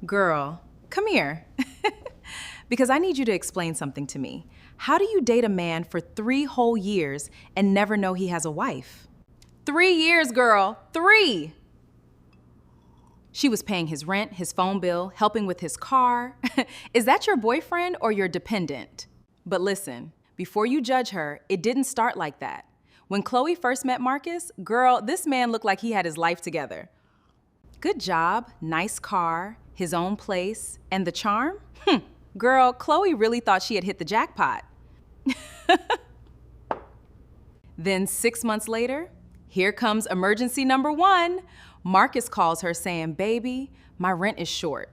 Girl, come here. Because I need you to explain something to me. How do you date a man for 3 whole years and never know he has a wife? 3 years, girl, 3! She was paying his rent, his phone bill, helping with his car. Is that your boyfriend or your dependent? But listen, before you judge her, it didn't start like that. When Chloe first met Marcus, girl, this man looked like he had his life together. Good job, nice car, his own place, and the charm? Girl, Chloe really thought she had hit the jackpot. Then 6 months later, here comes emergency number 1. Marcus calls her saying, "Baby, my rent is short."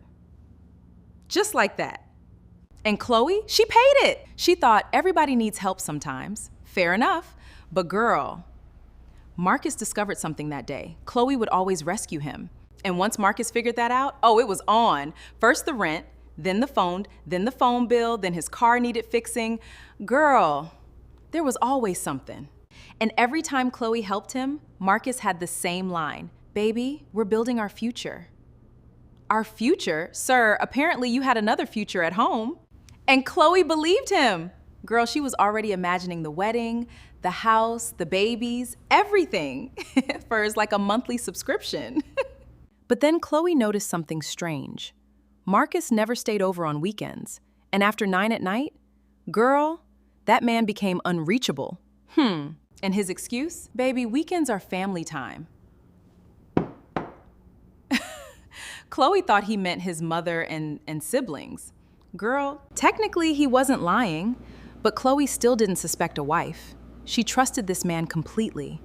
Just like that. And Chloe, she paid it. She thought everybody needs help sometimes. Fair enough. But girl, Marcus discovered something that day. Chloe would always rescue him. And once Marcus figured that out, oh, it was on. First the rent, then the phone bill, then his car needed fixing. Girl, there was always something. And every time Chloe helped him, Marcus had the same line, "Baby, we're building our future." Our future? Sir, apparently you had another future at home. And Chloe believed him. Girl, she was already imagining the wedding, the house, the babies, everything for like a monthly subscription. But then Chloe noticed something strange. Marcus never stayed over on weekends, and after 9 at night, girl, that man became unreachable. And his excuse? Baby, weekends are family time. Chloe thought he meant his mother and siblings. Girl, technically he wasn't lying, but Chloe still didn't suspect a wife. She trusted this man completely,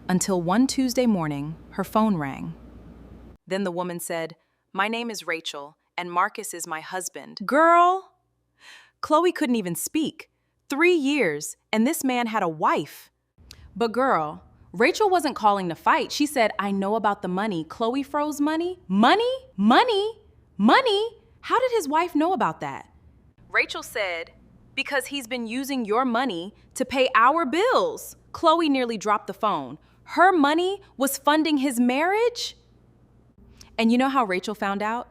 until one Tuesday morning, her phone rang. Then the woman said, "My name is Rachel, and Marcus is my husband." Girl! Chloe couldn't even speak. 3 years, and this man had a wife. But girl, Rachel wasn't calling to fight. She said, "I know about the money." Chloe froze. Money? Money? Money? Money? How did his wife know about that? Rachel said, "Because he's been using your money to pay our bills." Chloe nearly dropped the phone. Her money was funding his marriage? And you know how Rachel found out?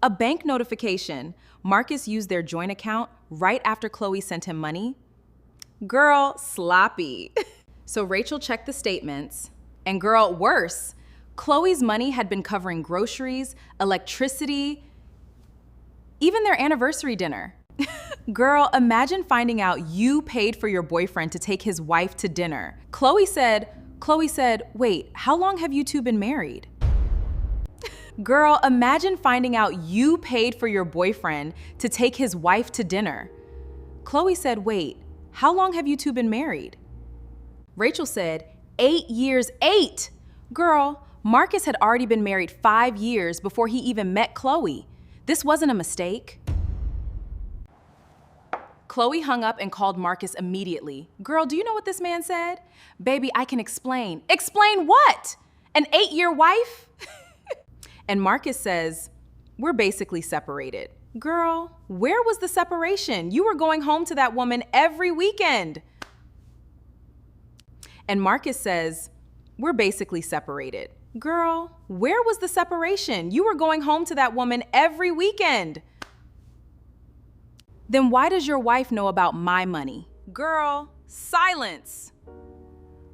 A bank notification. Marcus used their joint account right after Chloe sent him money. Girl, sloppy. So Rachel checked the statements, and girl, worse. Chloe's money had been covering groceries, electricity, even their anniversary dinner. Girl, imagine finding out you paid for your boyfriend to take his wife to dinner. Chloe said, "Wait, how long have you two been married?" Girl, imagine finding out you paid for your boyfriend to take his wife to dinner. Chloe said, "Wait, how long have you two been married?" Rachel said, 8 years, 8! Girl, Marcus had already been married 5 years before he even met Chloe. This wasn't a mistake. Chloe hung up and called Marcus immediately. Girl, do you know what this man said? "Baby, I can explain." Explain what? An 8-year wife? And Marcus says, "We're basically separated." Girl, where was the separation? You were going home to that woman every weekend. And Marcus says, "We're basically separated." Girl, where was the separation? You were going home to that woman every weekend. Then why does your wife know about my money? Girl, silence.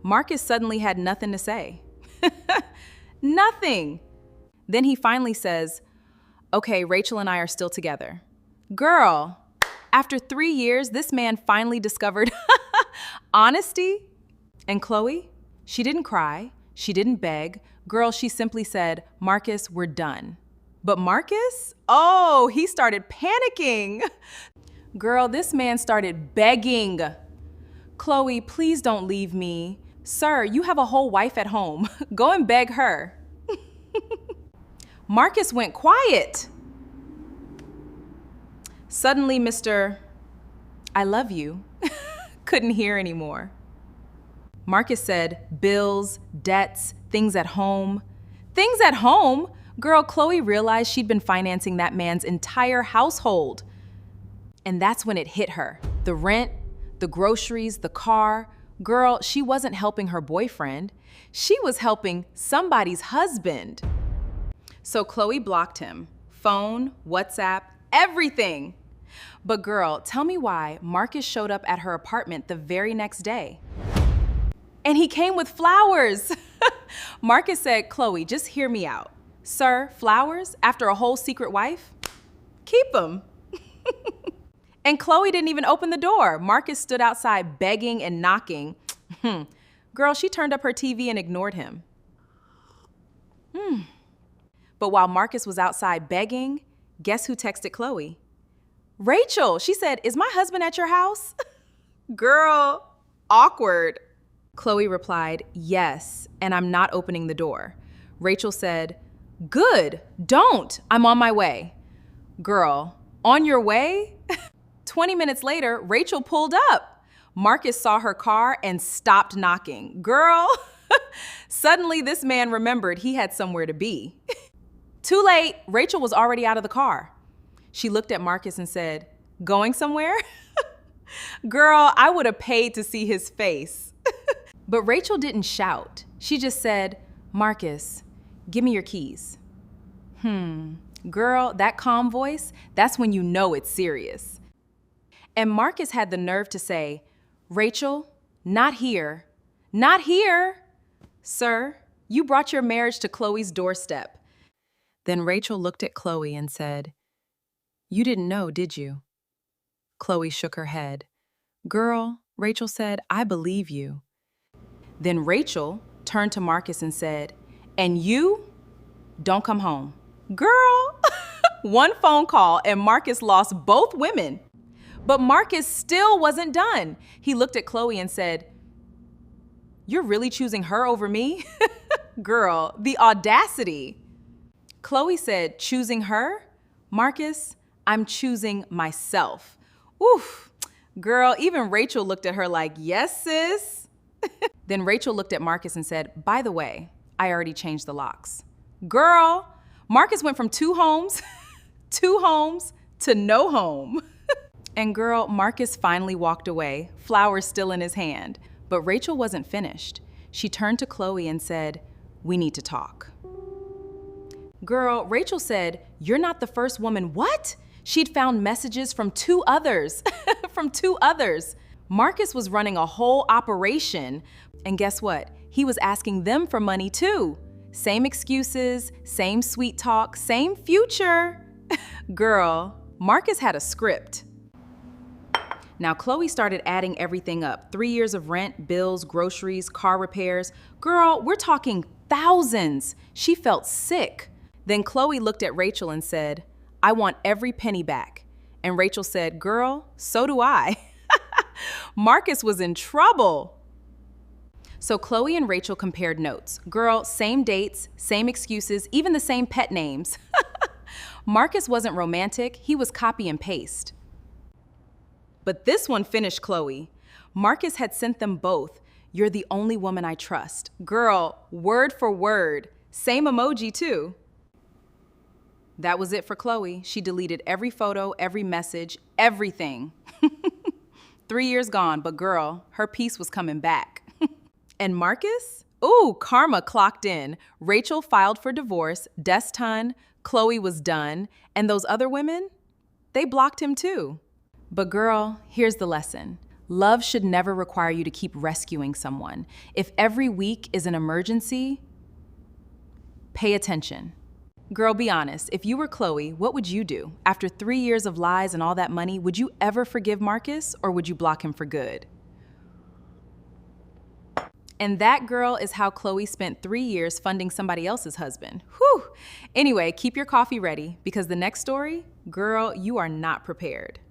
Marcus suddenly had nothing to say. Nothing. Then he finally says, "Okay, Rachel and I are still together." Girl, after 3 years, this man finally discovered honesty. And Chloe, she didn't cry, she didn't beg. Girl, she simply said, "Marcus, we're done." But Marcus, oh, he started panicking. Girl, this man started begging. "Chloe, please don't leave me. Sir, you have a whole wife at home. Go and beg her." Marcus went quiet. Suddenly, Mr. "I love you" couldn't hear anymore. Marcus said, "Bills, debts, things at home." Things at home? Girl, Chloe realized she'd been financing that man's entire household. And that's when it hit her. The rent, the groceries, the car. Girl, she wasn't helping her boyfriend. She was helping somebody's husband. So Chloe blocked him. phone, WhatsApp, everything. But girl, tell me why Marcus showed up at her apartment the very next day. And he came with flowers. Marcus said, Chloe, just hear me out. Sir, flowers after a whole secret wife? Keep them. And Chloe didn't even open the door. Marcus stood outside begging and knocking. Girl, she turned up her TV and ignored him. But while Marcus was outside begging, guess who texted Chloe? Rachel. She said, is my husband at your house? Girl, awkward. Chloe replied, yes, and I'm not opening the door. Rachel said, good, don't, I'm on my way. Girl, on your way? 20 minutes later, Rachel pulled up. Marcus saw her car and stopped knocking. Girl, suddenly this man remembered he had somewhere to be. Too late, Rachel was already out of the car. She looked at Marcus and said, going somewhere? Girl, I would have paid to see his face. But Rachel didn't shout. She just said, Marcus, give me your keys. Girl, that calm voice, that's when you know it's serious. And Marcus had the nerve to say, Rachel, not here. Not here. Sir, you brought your marriage to Chloe's doorstep. Then Rachel looked at Chloe and said, you didn't know, did you? Chloe shook her head. Girl, Rachel said, I believe you. Then Rachel turned to Marcus and said, and you don't come home. Girl, one phone call and Marcus lost both women. But Marcus still wasn't done. He looked at Chloe and said, you're really choosing her over me? Girl, the audacity. Chloe said, choosing her? Marcus, I'm choosing myself. Oof, girl, even Rachel looked at her like, yes, sis. Then Rachel looked at Marcus and said, by the way, I already changed the locks. Girl, Marcus went from two homes to no home. And girl, Marcus finally walked away, flowers still in his hand. But Rachel wasn't finished. She turned to Chloe and said, we need to talk. Girl, Rachel said, you're not the first woman. What? She'd found messages from two others, Marcus was running a whole operation. And guess what? He was asking them for money too. Same excuses, same sweet talk, same future. Girl, Marcus had a script. Now Chloe started adding everything up. 3 years of rent, bills, groceries, car repairs. Girl, we're talking thousands. She felt sick. Then Chloe looked at Rachel and said, I want every penny back. And Rachel said, girl, so do I. Marcus was in trouble. So Chloe and Rachel compared notes. Girl, same dates, same excuses, even the same pet names. Marcus wasn't romantic, he was copy and paste. But this one finished Chloe. Marcus had sent them both, you're the only woman I trust. Girl, word for word, same emoji too. That was it for Chloe. She deleted every photo, every message, everything. 3 years gone, but girl, her peace was coming back. And Marcus? Ooh, karma clocked in. Rachel filed for divorce, Destin, Chloe was done, and those other women, they blocked him too. But girl, here's the lesson. Love should never require you to keep rescuing someone. If every week is an emergency, pay attention. Girl, be honest, if you were Chloe, what would you do? After 3 years of lies and all that money, would you ever forgive Marcus or would you block him for good? And that, girl, is how Chloe spent 3 years funding somebody else's husband. Whew! Anyway, keep your coffee ready because the next story, girl, you are not prepared.